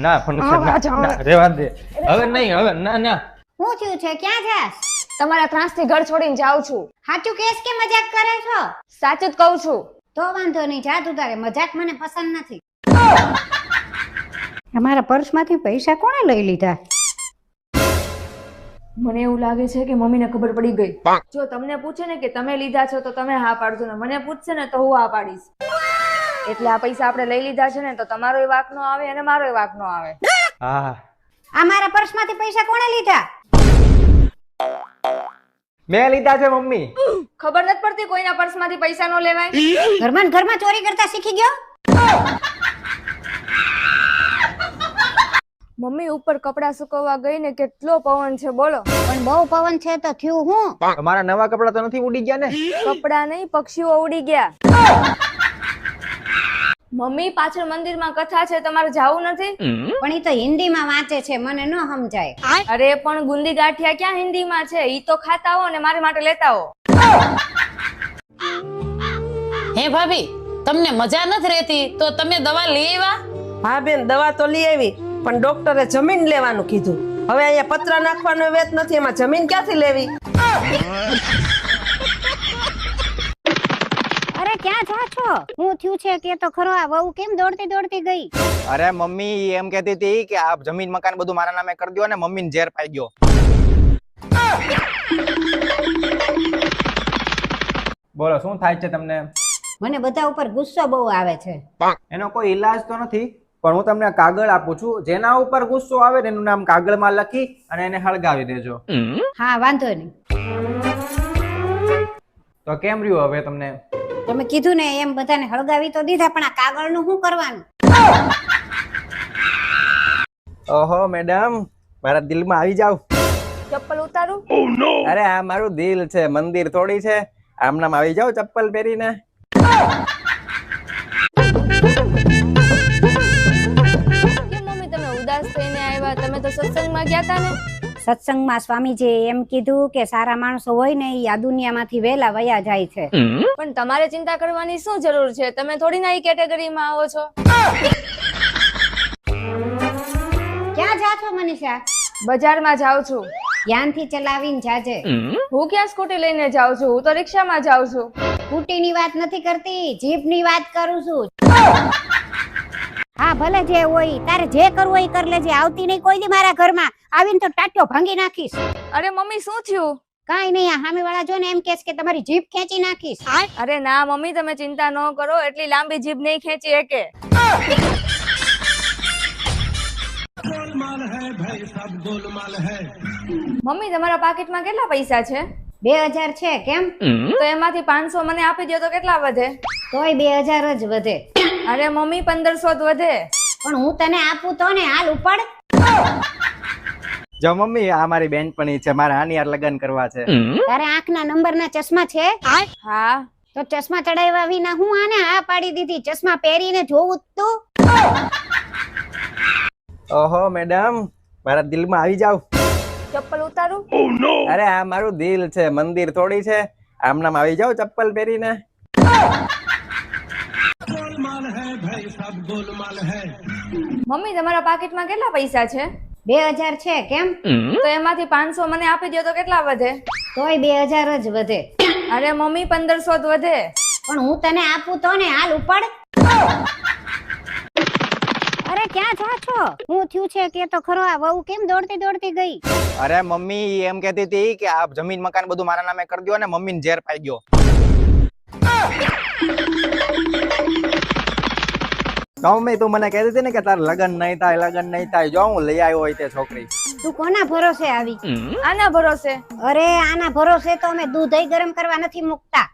ના પણ રેવા દે હવે નહીં હવે ના ના શું થયું છે? ક્યાં જાસ? તમારા ત્રાસથી ઘર છોડીને જાઉં છું. સાચું કેસ કે મજાક કરે છો? સાચું જ કહું છું. તો વાંધો નહીં, જા તું તારે. મજાક મને પસંદ નથી. અમારા પર્સમાંથી પૈસા કોણે લઈ લીધા? મને એવું લાગે છે કે મમ્મીને ખબર પડી ગઈ. જો તમને પૂછે ને કે તમે લીધા છો તો તમે હા પાડજો ને મને પૂછશે ને તો હું હા પાડીશ. એટલે આ પૈસા આપણે લઈ લીધા છે ને તો તમારોય વાંક નો આવે અને મારોય વાંક નો આવે. હા અમારા પર્સમાંથી પૈસા કોણે લીધા? મેં લીધા છે મમ્મી. ખબર નથી પડતી કોઈના પર્સમાંથી પૈસા નો લેવાય. ઘરમાં ને ઘરમાં ચોરી કરતા શીખી ગયો? મમ્મી ઉપર કપડા સુકવવા ગઈ ને કેટલો પવન છે બોલો. પણ બહુ પવન છે તો થયું હું? તમારા નવા કપડા તો નથી ઉડી ગયા ને? કપડા નહીં પક્ષીઓ ઉડી ગયા. મમ્મી પાછળ મંદિરમાં કથા છે તમારે જાવું નથી? પણ ઈ તો હિન્દીમાં વાંચે છે, મને ન સમજાય. અરે પણ ગુંદી ગાંઠિયા ક્યાં હિન્દીમાં છે? ઈ તો ખાતા હો ને મારી માટે લેતા હો. હે ભાભી, તમને મજા નથી રહેતી તો તમે દવા લઈ આવ્યા? હા બેન, દવા તો લઈ આવી પણ ડોક્ટરે જમીન લેવાનું કીધું. હવે અહીંયા પતરા નાખવાનો વેત નથી, એમાં જમીન ક્યાંથી લેવી? અરે ક્યાં જા છો? હું થયું છે કે તો ખરો, આ વહુ કેમ દોડતી દોડતી ગઈ? અરે મમ્મી એમ કહેતી હતી કે આ જમીન મકાન બધું મારા નામે કરી દો ને મમ્મીને ઝેર પાઈ ગયો. બોલો શું થાય છે તમને? મને બધા ઉપર ગુસ્સો બહુ આવે છે. એનો કોઈ ઈલાજ તો નથી પણ હું તમને કાગળ આપું છું, જેના ઉપર ગુસ્સો આવે ને એનું નામ કાગળમાં લખી અને એને હળગાવી દેજો. હા વાંધો નહીં. તો કેમ રહ્યું હવે તમને? તમે કીધું ને એમ બધાને હળગાવી તો દીધા, પણ આ કાગળનું શું કરવાનું? ઓહો મેડમ, મારા દિલમાં આવી જાવ. ચપ્પલ ઉતારું? અરે આ મારું દિલ છે, મંદિર થોડી છે. આમ નામ આવી જાવ ચપ્પલ પહેરીને. કેમ મમ્મી તમે ઉદાસ થઈને આવ્યા? તમે તો સત્સંગમાં ગયા હતા ને? સત્સંગમાં સ્વામીજીએ એમ કીધું કે સારા માણસો હોય ને ઈ આ દુનિયામાંથી વહેલા વયા જાય છે. પણ તમારે ચિંતા કરવાની શું જરૂર છે? તમે થોડી ના ઈ કેટેગરીમાં આવો છો. ક્યાં જા છો મનીષા? બજારમાં જાઉં છું. ધ્યાનથી ચલાવીને જાજે. હું ક્યાં સ્કૂટી લઈને જાઉં છું? હું તો રિક્ષામાં જાઉં છું. સ્કૂટીની વાત નથી કરતી, જીભની વાત કરું છું. હા ભલે જે હોય, તારે જે કરવું હોય કર લેજે. આવતી નહીં કોઈ દી મારા ઘરમાં. આવીને તો ટાટ્યો ભાંગી નાખીશ. અરે મમ્મી શું થયું? કાઈ નહીં, આ સામે વાળા જો ને એમ કહેશ કે તમારી જીભ ખેંચી નાખીશ. અરે ના મમ્મી તમે ચિંતા ન કરો, એટલી લાંબી જીભ નહીં ખેંચી એકે. મમ્મી તમારા પાકીટમાં કેટલા પૈસા છે? 2000 છે. કેમ? તો એમાંથી 500 મને આપી દો તો કેટલા વધે? તોય 2000 જ વધે. અરે મમ્મી 1500 જ વધે. પણ હું તને આપું તો ને, હાલ ઉપાડ. જો મમ્મી આ મારી બેનપણી છે, મારા આની યાર લગ્ન કરવા છે. તારે આંખના નંબરના ચશ્મા છે? હા. તો ચશ્મા ચડાવ્યા વિના હું આને હા પાડી દીધી. ચશ્મા પહેરીને જોવું તું. ઓહો મેડમ, મારા દિલમાં આવી જાવ. ચપ્પલ ઉતારું? અરે આ મારું દિલ છે, મંદિર થોડી છે. આમ નામ આવી જાવ ચપ્પલ પહેરીને. મમ્મી તમારા પાકીટમાં કેટલા પૈસા છે? 2000 છે. કેમ? તો એમાંથી 500 મને આપી દો તો કેટલા વધે? તોય 2000 જ વધે. અરે મમ્મી 1500 જ વધે. પણ હું તને આપું તો ને, હાલ ઉપાડ. અરે ક્યાં જા છો? હું થયું છે કે તો ખરો, આ વહુ કેમ દોડતી દોડતી ગઈ? અરે મમ્મી એમ કહેતી હતી કે આ જમીન મકાન બધું મારા નામે કરી દો ને મમ્મીને ઝેર પાઈ ગયો. મમ્મી તું મને કહેતી હતી ને કે તાર લગ્ન નહીં થાય, લગ્ન નહીં થાય. જો હું લઈ આવ્યો હોય તે છોકરી. તું કોના ભરોસે આવી? આના ભરોસે? અરે આના ભરોસે તો અમે દૂધ ગરમ કરવા નથી મૂકતા.